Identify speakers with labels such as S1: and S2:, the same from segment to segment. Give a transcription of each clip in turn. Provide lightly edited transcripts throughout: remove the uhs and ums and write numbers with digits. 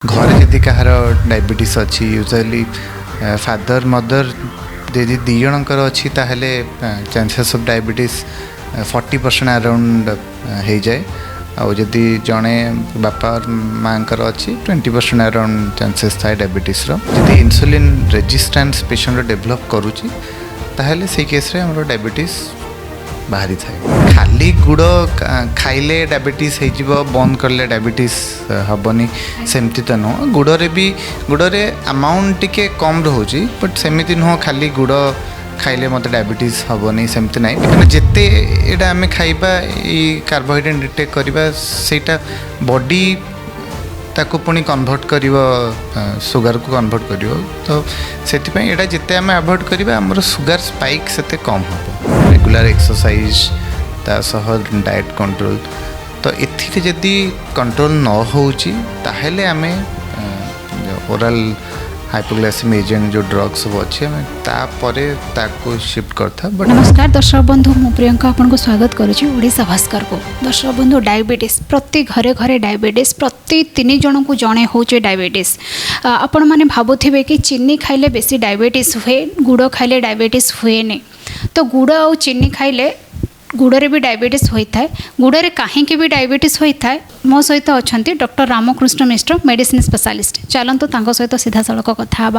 S1: घरे जदि कहार डायबिटीज अच्छी यूजुअली फादर मदर यदि दी जनकर अच्छी ताहले चांसेस ऑफ डायबिटीज 40% अराउंड हो जाए आउ जदि जड़े बापा और माँ अच्छी 20% अराउंड चांसेस थाए डायबिटीज जदि इंसुलिन रेजिस्टेंस पेशेंट डेभलप करुच्ची ताहले से केस रे हमरो डायबिटीज बाहरी थाए खाली गुड़ खाइले डायबिटीज हो बंद करले डायबिटीज हेनी सेमती तो नुह गुड़े अमाउंट टिके कम रोचे बट सेमती नुह खाली गुड़ खाइले मत डायबिटीज हेनी सेमती ना कहीं जिते यहाँ आम खाइबा कार्बोहाइड्रेट इंटेक करवा सेटा बॉडी ताको पुणी कन्वर्ट कर सुगर को कन्वर्ट कर तो से जिते आम अवॉइड करवा आमर सुगर स्पाइक से कम हम रेगुलर एक्सरसाइज तासह डाएट कंट्रोल तो एथि जदि कंट्रोल न होची ताहेले आमे ओरल हाइपोग्लाइसेमिक एजेंट जो ड्रग्स सब अच्छे तापरे ताको शिफ्ट करता।
S2: नमस्कार दर्शक बंधु मु प्रियंका आपन को स्वागत करुछि ओडिशा भास्कर को। दर्शक बंधु डायबिटीज प्रति घरे घरे डायबिटीज प्रति 3 जन को जणे होचे डायबिटीज। आपण माने भाबुथिबे कि चीनी खाइले बेसी डायबिटीज हुए गुड़ खाइले डायबिटीज हुए नहीं तो गुड़ और चीनी खाइले गुड़े भी डायबिटीज होता है गुड़े कहीं भी डायबिटीज होता है। मो सहित अच्छा डॉक्टर रामकृष्ण मिश्र मेडिसिन स्पेशलिस्ट चलतु सहित सीधा सड़क कथा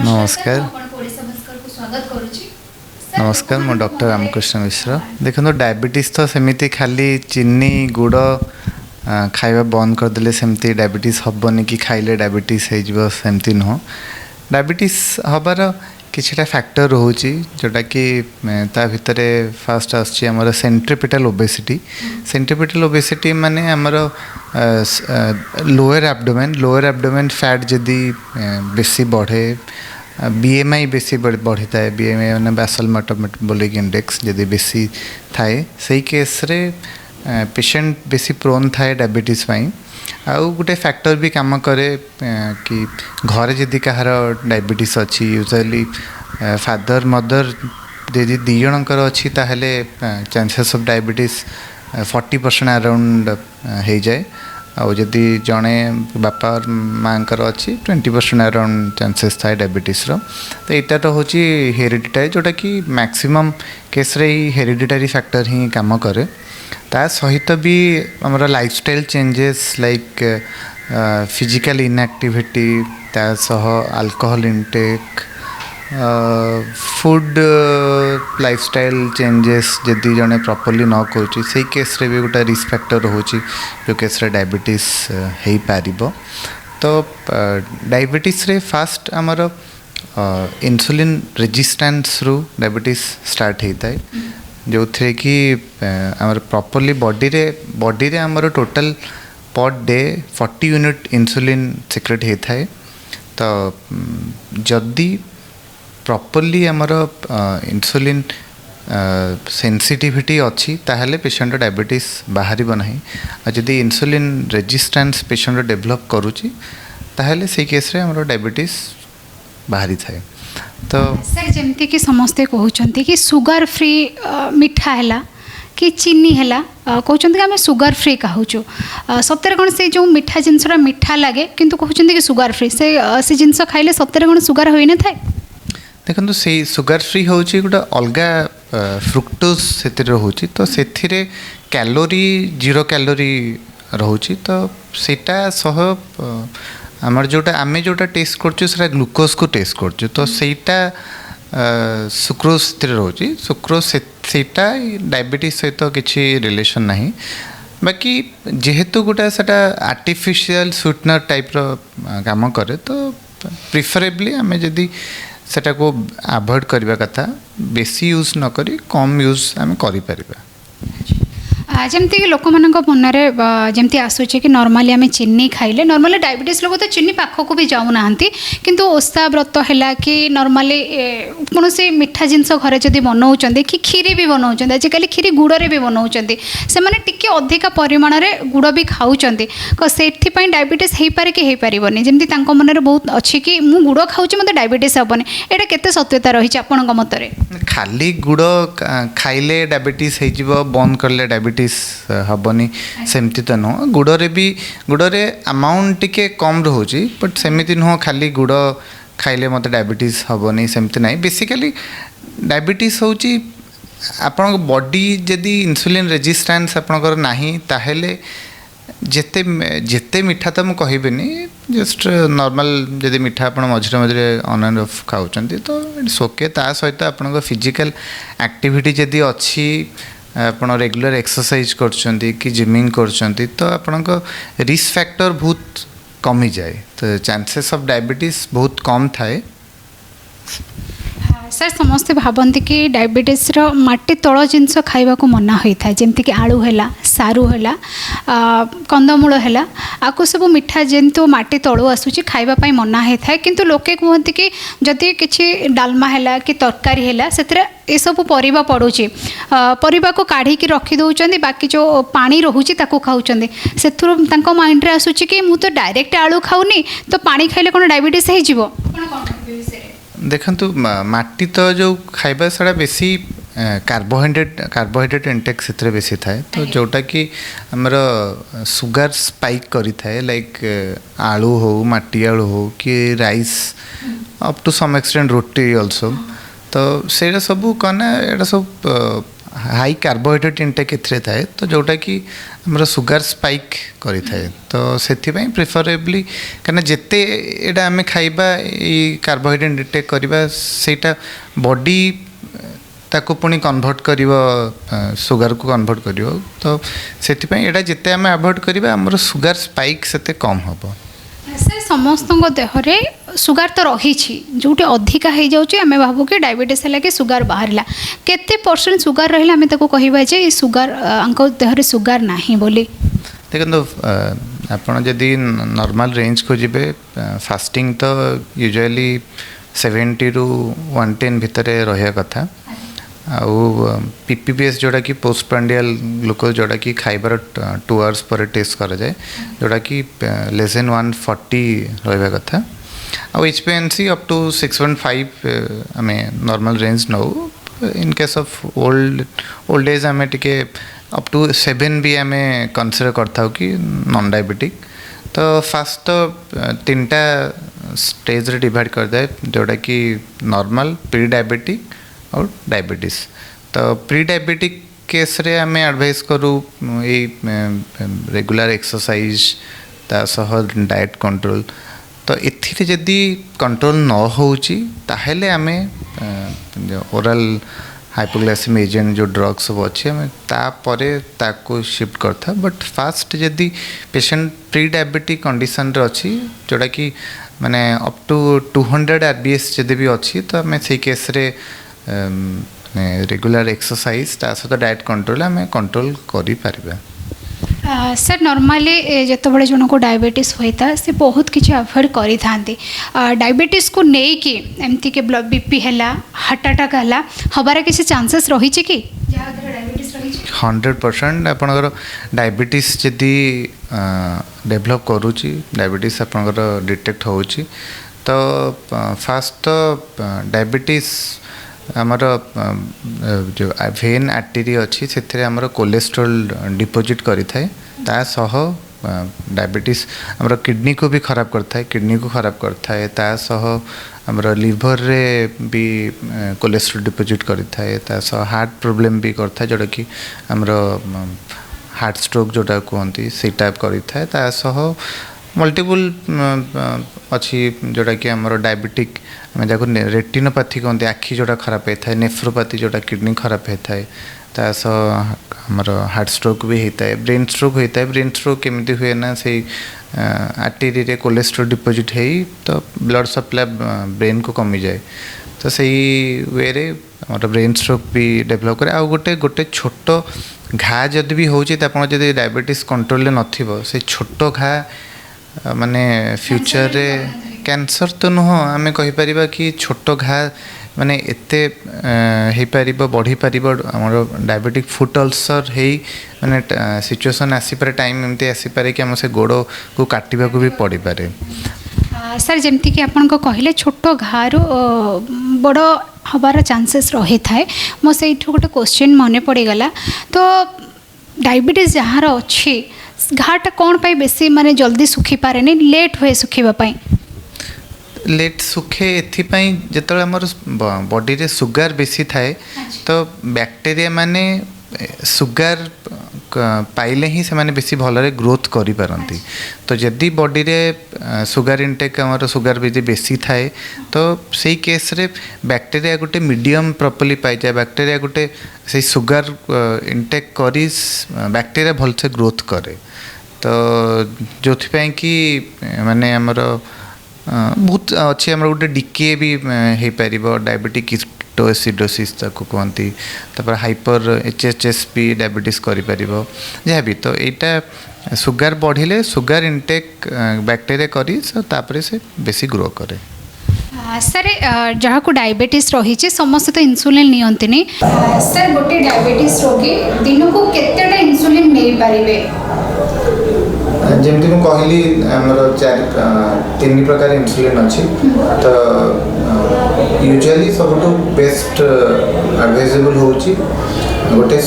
S1: नमस्कार नमस्कार मो डॉक्टर रामकृष्ण मिश्र। देखो डायबिटीज तो सेमती खाली चीनी गुड़ खाइबा बंद करदे सेमती डायबिटीज हेनी कि खाइले डायबिटीज हो सेमती नुह डायबिटीज हबार किछटा फैक्टर रोची जोटा कि ता भितरे फास्ट आमर सेंट्रिपिटल ओबेसिटी माने आमर लोअर एब्डोमेन फैट जदि बेसी बढ़े बीएमआई बेसी बढ़ी थाए बीएमआई माने बेसल मेटाबॉलिक इंडेक्स जदि बेसी थाए सही केस रे पेशेंट बेसी प्रोन थाए डायबिटीज पाई आउ गोटे फैक्टर भी काम करे कि घरे जदि कहार डायबिटीज अच्छी यूजुअली फादर मदर यदि दी जनकर अच्छी ताहले चांसेस ऑफ डायबिटीज 40% अराउंड हो जाए आउ जदि जड़े बापा और माँ अच्छी 20% अराउंड चांसेस थाए डायबिटीज तो यहाँ तो हूँ हेरिडिटारी जोटा कि मैक्सिमम केस रे हेरिडिटारी फैक्टर ही काम करे ता सहित भी हमारा lifestyle changes like physical inactivity ता सह alcohol intake food lifestyle changes जदि जड़े प्रॉपर्ली न करुँची से केस रे भी गोटे रिस्क फैक्टर रोची जो केस रे डायबिटीज हो पार तो डायबिटीज रे फास्ट आमर इंसुलिन रेजिस्टेंस रु डायबिटीज स्टार्ट होता है जो थे कि आमर प्रॉपर्ली बॉडी रे आमर total per day 40 unit insulin secrete होता है तो जदि प्रॉपर्ली आमर इंसुलिन सेंसिटिविटी अच्छी ताहले पेशेंट डायबिटीज बाहरी नहीं और जदि इंसुलिन रेजिस्टेंस पेशेंट डेभलप करुच्ची ताहले से केस रे आमर डायबिटीज बाहरी थाए। तो
S2: सर जमती कि समस्ते कहते कि सुगर फ्री मिठा है कि चीनी है कहते कि आम सुगर फ्री कहूँ सतरे कौन से जो मिठा जिनसा मिठा लगे किंतु कहते कि सुगर फ्री से जिनस खाइले सतरे कौन सुगर हो न था
S1: देखो से सुगर फ्री हूँ गोटे अलग फ्रुक्टोज से रोचे तो से कैलोरी 0 कैलोरी रोचे तो सेटा सह आमर जोटा आम जोटा टेस्ट कर ग्लूकोज को टेस्ट कर तो सेटा सुक्रोज रोचे सुक्रोज सेटा डायबिटीज सहित किसी रिलेशन नहीं बाकी जेहेतु गोटा सेटा आर्टिफिशियल स्वीटनर टाइप काम करे तो प्रिफरेबली आम जदि सेटा को अवॉइड करबा कथा बेसी यूज न करी कम यूज आम करि
S2: जमती कि लोक मान मन जमती आसूचे कि नॉर्मली आम चीनी खाइले नॉर्मली डायबिटीज लोग तो चीनी पाखक भी जाऊना किंतु ओषा व्रत है कि नॉर्मली कौन से मिठा जिनस घरे जब बनाऊँ कि खीरी भी बनाऊँ आजिकल खीरी गुड़े भी बनाऊँ से टिके अधिका परिमाण में गुड़ भी खाऊँ से डायबिटीज हो पारे कि हो पारनी जमी मन बहुत अच्छी कि मुझे गुड़ खाऊँ मतलब डायबिटीज हेनी यहाँ केते सत्यता रही आपण मतरे
S1: खाली गुड़ खाइले डायबिटीज हो बंद करले डायबिटीज डायबिटीज हेनी सेमती तो नुह गुड़े अमाउंट टिके कम रोचे बट सेमती नुह खाली गुड़ खाइले मत डायबिटीज हेनी सेमती ना बेसिकली डायबिटीज हूँ आपण बॉडी जदि इंसुलिन रेजिस्टेंस आपणकर नाही ताहेले जेते जेते मीठा तो मुझे कहबेनी जस्ट नॉर्मल जदि मीठा आप मझे मझे ऑन एंड ऑफ खाऊँ तो इट्स ओके ता सहित आपण फिजिकल एक्टिविटी जदि अच्छी आपण रेगुलर एक्सरसाइज करछंती कि जिमिंग करछंती तो आपण रिस्क फैक्टर बहुत कमी जाए तो चांसेस ऑफ डायबिटीज बहुत कम थाए।
S2: सर समस्ते भावती कि डायबिटीज माटी तल जिनस खाइबा को मना होता है जमती कि आलू है सारू है कंदमूल है आपको सब मिठा जेंतु माटी तलू आसूची खाइबा मना होता है किंतु लोके कहते कि जदि किसी डालमा है कि तरकारी है से सब परिबा पड़ुची परिबा को काढ़ी की रखी दौरान बाकी जो पानी रोचे खाऊँ से माइंड रे आसूची कि मुझे तो डायरेक्ट आलू खाऊनी तो पानी खाइले कौन डायबिटीज हो
S1: देखंतु माटी तो जो खाइबा सारा बेसी कार्बोहाइड्रेट इंटेक से बेसी थाए तो जोटा कि हमर सुगर स्पाइक करी थाए लाइक आलू हो माटी आलू हो कि rice up to some extent roti also तो सेटा सब कना एटा सब हाई कार्बोहाइड्रेट इंटेक एथरे थाए तो जोटा कि हमर सुगर स्पाइक करी थाए तो सेथि पई प्रिफरेबली कना जेते एटा हमें खाइबा ई कार्बोहाइड्रेट इंटेक करबा सेटा बॉडी ताको पुणी कन्वर्ट करिवो सुगर को कन्वर्ट करिवो तो सेथि पई एटा जेते हमें अवॉइड करबा हमर सुगर स्पाइक सेते कम होबो।
S2: सर समस्त देहरे सुगार तो रही जोटे अधिका हो जाऊँ आम भावु कि डायबिटीज है कि सुगार बाहर केते परसेंट सुगार रहा आम कहवा जे सुगार देहरे सुगार नहीं बोली
S1: देखो आपड़ जदि नॉर्मल रेंज को जीवे फास्टिंग तो यूजुअली 70 ରୁ 110 भितर रहा कथा आउ पीपीपीएस जोड़ा कि पोस्ट प्रांडियल ग्लूकोज जोड़ा कि खाइबार 2 आवर्स पर टेस्ट करा जाए जोड़ा कि लेस देन 140 रहा कथा आउ एचपीएनसी अप टू 615 आम normal range now in case of old age आम टे अप टू 7 भी आम कनसीडर करता कि नॉन डायबिटिक तो फास्ट तो 3टा स्टेज रे डिवाइड कर दे जोड़ा कि नॉर्मल प्री डायबिटिक और डायबिटीज तो प्री डायबिटिक केस रे आम एडवाइस करूँ रेगुलर एक्सरसाइज ता सह डाइट कंट्रोल तो एथिरे जदि कंट्रोल न होउची ताहेले आमे ओरल हाइपोग्लाइसेमिक एजेंट जो ड्रग्स सब अच्छे आम तापर ताको शिफ्ट करता बट फास्ट जदि पेशेंट प्री डायबिटिक कंडीशन रे अच्छी जोड़ा कि माने अप टू 200 आरबीएस जदि भी अच्छी तो आम से केस रे रेगुलर एक्सरसाइज ता सहित डाइट कंट्रोल आम कंट्रोल करि परिबा।
S2: सर नॉर्मली जिते जन को डायबिटीज होता है से बहुत किसी अवॉइड करी थांती डायबिटीज को लेकिन एमती के ब्लड बीपी है हार्ट अटैक है हबार किसी चांसेस रही कि
S1: 100% आपणकर डायबिटीज जदि डेभलप करुच्ची डायबिटीज आपणकर डिटेक्ट होउची तो फास्ट तो डायबिटीज आमर जो वेन आर्टेरी अच्छी से आमर कोलेस्ट्रोल डिपोजिट करी थाए ता सह डायबिटीज आमर किडनी को भी खराब करता है किडनी को खराब करता है ता सह आमर लिवर रे भी कोलेस्ट्रोल डिपोजिट करी थाए ता सह हार्ट प्रॉब्लम भी करता है जोटा कि आमर हार्ट स्ट्रोक जोटा कहते से टाइप करी थाए ता सह मल्टीपल अच्छी जोटा कि आमर डायबिटिक आम जहाँ रेटिनोपैथी कहते आखि जोटा खराब होता है नेफ्रोपैथी जोटा किडनी खराब होता है ता सह आमर हार्ट स्ट्रोक भी होता है ब्रेन स्ट्रोक होता है ब्रेन स्ट्रोक केमती हुए ना से आर्टेरी रे कोलेस्ट्रोल डिपोजिट है तो ब्लड सप्लाई ब्रेन को कमी जाए तो सही वे रे आमर ब्रेन स्ट्रोक भी डेभलप करे आ गोटे छोट घा जदि भी होची तो आप जब डायबिटीज कंट्रोल नथिबो से छोट घा माने फ्यूचर रे कैंसर तो नुह आम कहीपर कि छोट घा माने एते हो पार बढ़ी पार आमर डायबिटिक फुट अल्सर है माने सिचुएसन आसीपे टाइम एमती आसीपे कि आम से गोड़ को काटवा भी पड़ पारे।
S2: सर जमती कि आपन को कहले छोट घारू बड़ हबार चांसेस रही थाए मो से गोटे क्वेश्चन मन पड़गला तो डायबिटीज जार अच्छी घाटा कौन पाई बेसी माने जल्दी सुखी पारे नहीं लेट हुए सुखीबा पाई
S1: लेट सुखे एथिपाई जेतବେଳେ ଆମର ବଡିରେ ସୁଗାର ବେଶୀ ଥାଏ ତ ବ୍ୟାକ୍ଟେରିଆ ମାନେ ସୁଗାର ପାଇଲେ ହିଁ ସେମାନେ ବେଶୀ ଭଲରେ ଗ୍ରୋଥ୍ କରିପାରନ୍ତି ତ ଯଦି ବଡିରେ ସୁଗାର ଇନଟେକ୍ ଆମର ସୁଗାର ବେଶୀ ଥାଏ ତ ସେଇ କେସ୍ରେ ବ୍ୟାକ୍ଟେରିଆ ଗୋଟେ ମିଡ଼ିୟମ୍ ପ୍ରପରଲି ପାଇଯାଏ ବ୍ୟାକ୍ଟେରିଆ ଗୋଟେ ସେଇ ସୁଗାର ଇନଟେକ୍ କରି ବ୍ୟାକ୍ଟେରିଆ ଭଲସେ ଗ୍ରୋଥ୍ କରେ ତ ଯେଉଁଥିପାଇଁ କି ମାନେ ଆମର बहुत अच्छे आम गोटे डिके भी हो पार डायबिटिक किटोएसिडोसिस ताको कहती हाइपर एचएचएस भी डायबिटीज कर जहाँ भी तो यहाँ सुगार बढ़िले सुगार इनटेक बैक्टेरिया करी से बेसी ग्रो करे
S2: सर जहाँ को डायबिटीज रही समस्त तो इंसुलिन नियंती सर गोटे डायबिटीज रोगी दिन को केतेटा इंसुलिन नहीं पारे
S1: जमती मुझे कहली आमर तीन प्रकार इंसुलिन अच्छी तो यूजुअली सब बेस्ट एडवाइजेबल हो गोटे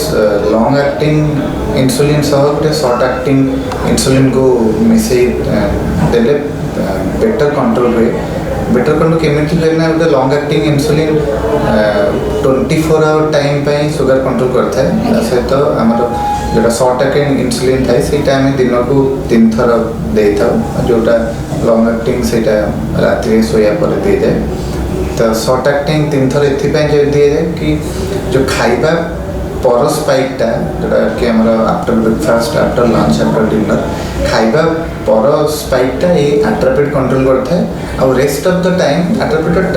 S1: लॉन्ग एक्टिंग इंसुलिन सह गोटे शॉर्ट एक्टिंग इंसुलिन को मिसई देले बेटर कंट्रोल हुए बेटर कंट्रोल केमिति हुए ना गोटे long acting insulin 24 hour time पे सुगर कंट्रोल करता है सहित आमर जोटा शॉर्ट एक्टिंग इंसुलिन थाए सेटा आम दिन को 3 थर दे था जोटा लॉन्ग एक्टिंग सेटा रात शोया पर दे जाए तो शॉर्ट एक्टिंग 3 थर एथिपाई जो दिए जाए कि जो खाइबा पर स्पाइकटा जोटा कि आमर after breakfast after lunch after dinner खाइबा पर स्पाइकटा ये एट्रापेट कंट्रोल करता है और रेस्ट ऑफ द टाइम एट्रापेट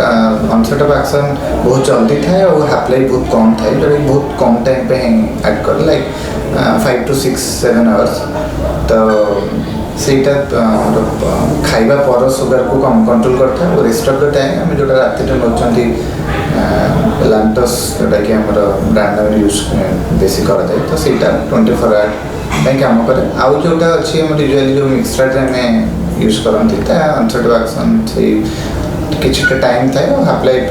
S1: ऑनसेट ऑफ एक्शन बहुत जल्दी थाए और हाफ लाइफ बहुत कम थाए जो बहुत कम टाइम पे ऐड कर लाइक 5 to 6-7 आवर्स तो सेटा खाइबा पर सुगर को कम कंट्रोल करता है और रेस्ट ऑफ द टाइम आम जो रात नौकरी लांटस जोटा कि आम ब्रांड यूज बेसी कराए तो सहीटा 24 आवर काम करे आउ जोटा अच्छी यूजुअली जो मिक्सचर आम यूज करती अनसेट ऑफ एक्शन से किसी टाइम थाए और हाफ लाइफ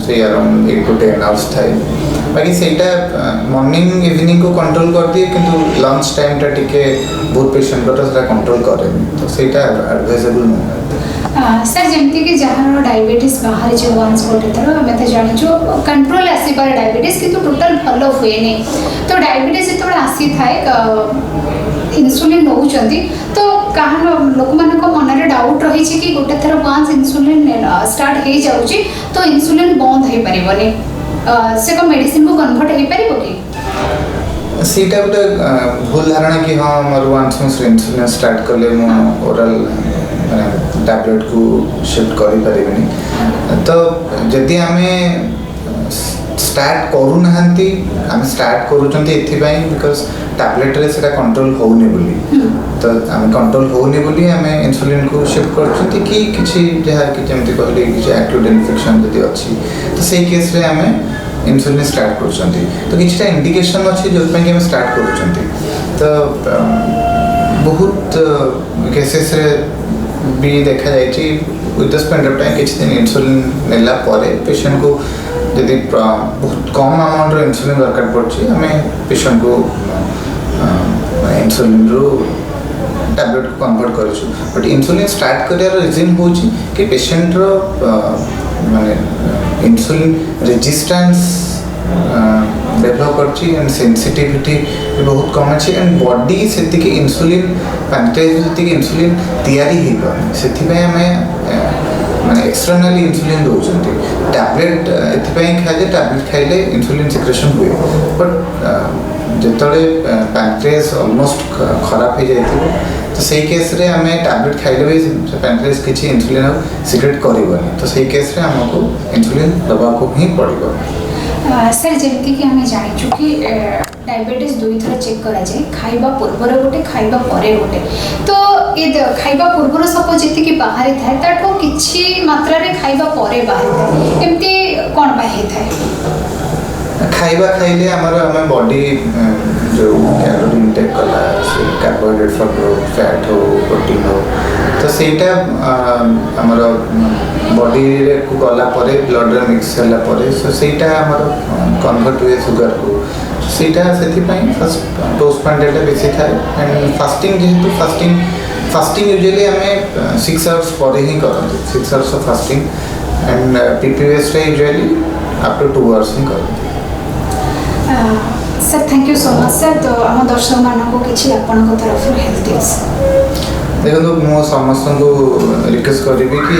S1: से अराउंड 8 to 10 आवर्स थाए बाकी सेटा मॉर्निंग इवनिंग को कंट्रोल कर दिए किंतु लंच टाइम टा टिके बहुत पेशेंट को कंट्रोल करे तो सेटा एडवाइजेबल नहीं
S2: सर जमती कि जहाँ डायबिटीज बाहर जो वंस गोटे थर आम तो जाचु कंट्रोल आसपारे डायबिटीज किंतु टोटाल भल हुए नहीं तो डायबिटीज जो आसी थाए इंसुलिन नौकरी तो कहाँ लोक मान मन में डाउट रही कि गोटे थर वंस इंसुलिन स्टार्ट हो जाऊँगी तो इंसुलिन बंद हो पारे से को मेडिसिन को कन्वर्ट हो पार कि
S1: सीटा गोटे भूल धारणा कि हाँ मोर वंस मुझे इंसुलिन स्टार्ट कले मु ओरल टैबलेट को शिफ्ट कर तो जदि आम स्टार्ट करूना आम स्टार्ट करूँ बिकज टैबलेट रे सेटा कंट्रोल होने बोली तो आम कंट्रोल होने बोली आम इंसुलिन को शिफ्ट कर कि किसी जहाँ कि जमी कहले किसी एक्यूट इन्फेक्शन जदि अच्छी तो सही केस रे आम इंसुलिन स्टार्ट कर तो किसी इंडिकेशन अच्छी जो कि आम स्टार्ट कर तो बहुत केसेस रे भी देखा जाए with the spend of time किसी दिन इंसुलिन नेला परे पेशेंट को यदि बहुत कम अमाउंट इंसुलिन दरकार पड़े आम पेशेंट को इंसुलिन रु टैबलेट को कन्वर्ट कर बट इंसुलिन स्टार्ट कर रीजन हूँ कि पेशेंट माने इंसुलिन रेजिस्टेंस डेभलप कर सेंसिटिविटी बहुत कम अच्छी एंड बॉडी से इंसुलिन पैंक्रियास से इंसुलिन तैयारी हो पाए से माने एक्सटर्नली इंसुलिन दौरान टैबलेट एपाई खाए टैबलेट खाइले इंसुलिन सिक्रेशन हुए बट जिते पैंक्रियास ऑलमोस्ट खराब हो जाए तो सही केस रे आम टैबलेट खाइले भी पैंक्रियास किसी इंसुलिन सिक्रेट करनी तो सही केस रे आमको इंसुलिन दबा को ही पड़ो
S2: सर जमती कि आम जाचु कि डायबिटीज दुई थर चेक करा जाए खाइबा पूर्वर गोटे खाइबा परे गोटे तो ये खाइबा पूर्वर सपोज जी बाहरी थाए ताठो किछि मात्रा रे खाइबा परे बाहरी थाए एमती कोन बाहे थाए
S1: खाइबा खाइले आमर आम बॉडी जो कैलोरी इंटेक कला से कार्बोहाइड्रेट फैट हो प्रोटीन हो तो सेटा आमर बॉडी रे को गला परे ब्लड रे मिक्स होला परे सो सेटा आमर कन्वर्ट हुए सुगर को ସେଇଟା ସେଥିପାଇଁ ଫାର୍ଷ୍ଟ ଡୋଜ୍ କ୍ୱାଣ୍ଟିଟିଟା ବେଶୀ ଥାଏ ଆଣ୍ଡ ଫାଷ୍ଟିଂ ଯେହେତୁ ଫାଷ୍ଟିଂ ୟୁଜୁଆଲି ଆମେ 6 ଆୱାର୍ସ ପରେ ହିଁ କରନ୍ତି 6 ଆୱାର୍ସ ଅଫ୍ ଫାଷ୍ଟିଂ ଆଣ୍ଡ PPVSଟା ୟୁଜୁଆଲି ଅପ୍ ଟୁ 2 ଆୱାର୍ସ ହିଁ କରନ୍ତି।
S2: Sir thank you so much sir. ତ ଆମ ଦର୍ଶକମାନଙ୍କୁ କିଛି ଆପଣଙ୍କ ତରଫରୁ ହେଲ୍ଥ ଟିପ୍ସ।
S1: ଦେଖନ୍ତୁ ମୁଁ ସମସ୍ତଙ୍କୁ ରିକ୍ୱେଷ୍ଟ କରିବି କି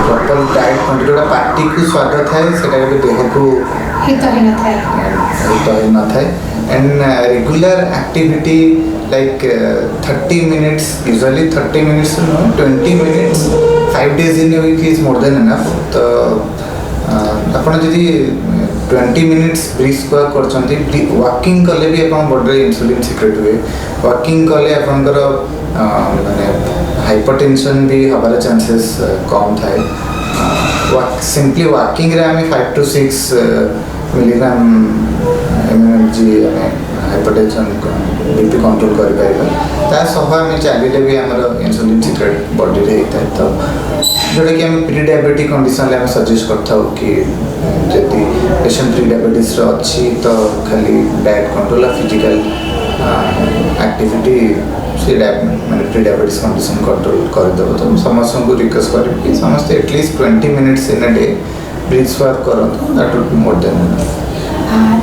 S1: ପ୍ରପର୍ ଡାଏଟ୍ କ୍ୱାଣ୍ଟିଟି ଯେଉଁଟା ପାଟିକୁ ସ୍ୱାଦ ଥାଏ ସେଇଟା କେବେ ଦେହକୁ
S2: ହିତ
S1: ହେଇନଥାଏ and regular activity like 30 minutes usually 30 minutes ନୁହଁ 20 minutes 5 days in a week is more than enough। ତ ଆପଣ ଯଦି 20 minutes ବ୍ରିସ୍କ ୱାକ୍ କରୁଛନ୍ତି ୱାକିଂ କଲେ ବି ଆପଣଙ୍କ ବଡ଼ିରେ ଇନ୍ସୁଲିନ୍ ସିକ୍ରେଟ୍ ହୁଏ ୱାକିଂ କଲେ ଆପଣଙ୍କର ମାନେ ହାଇପରଟେନସନ୍ ବି ହେବାର ଚାନ୍ସେସ୍ କମ୍ ଥାଏ ସିମ୍ପଲି ୱାକିଂରେ ଆମେ 5 to 6 milligram MMHg ଆମେ ହାଇପରଟେନସନ୍ BP କଣ୍ଟ୍ରୋଲ କରିପାରିବା ତା ସହ ଆମେ ଚାଲିଲେ ବି ଆମର ଇନ୍ସୁଲିନ୍ ସିକ୍ରେଟ୍ ବଡ଼ିରେ ହେଇଥାଏ ତ ଯେଉଁଟାକି ଆମେ ପ୍ରି ଡାଇବେଟିକ୍ କଣ୍ଡିସନରେ ଆମେ ସଜେଷ୍ଟ କରିଥାଉ କି ଯଦି ପେସେଣ୍ଟ ପ୍ରି ଡାଇବେଟିସ୍ର ଅଛି ତ ଖାଲି ଡାଏଟ୍ କଣ୍ଟ୍ରୋଲ ଆଉ ଫିଜିକାଲ୍ ଆକ୍ଟିଭିଟି ସେ ମାନେ ପ୍ରି ଡାଇବେଟିସ୍ କଣ୍ଡିସନ୍ କଣ୍ଟ୍ରୋଲ କରିଦେବ ତ ମୁଁ ସମସ୍ତଙ୍କୁ ରିକ୍ୱେଷ୍ଟ କରିବି କି ସମସ୍ତେ at least 20 minutes in a day brisk walk କରନ୍ତୁ that would be more than enough.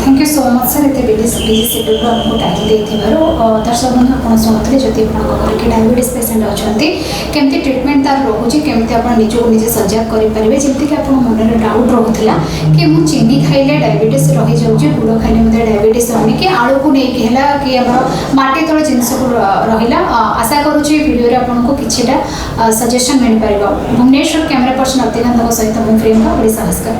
S2: Thank you so much sir एत बिजी शेड्यूल आपको टाइम देथिबारु दर्शक बंधु आपण शुणुते जदि आपन घर के डायबिटीज पेशेंट अच्छे केमती ट्रीटमेंट तार रोचे केमती आप निजक निजे सजग करेंगे जमीक आप मन में डाउट रोला कि मुझे चीनी खाइले डायबिटीज रही जाऊँगी गुड़ खाइले मतलब डायबिटीज रही कि आलू को लेकिन है कि आम मटी तल जिनस को रहा आशा करुँची भिडियो आपको किसीटा सजेसन मिल पार। भुवनेश्वर कैमेरा पर्सन अतिकांत सहित मुझे प्रियंका ओडिशा नमस्कार।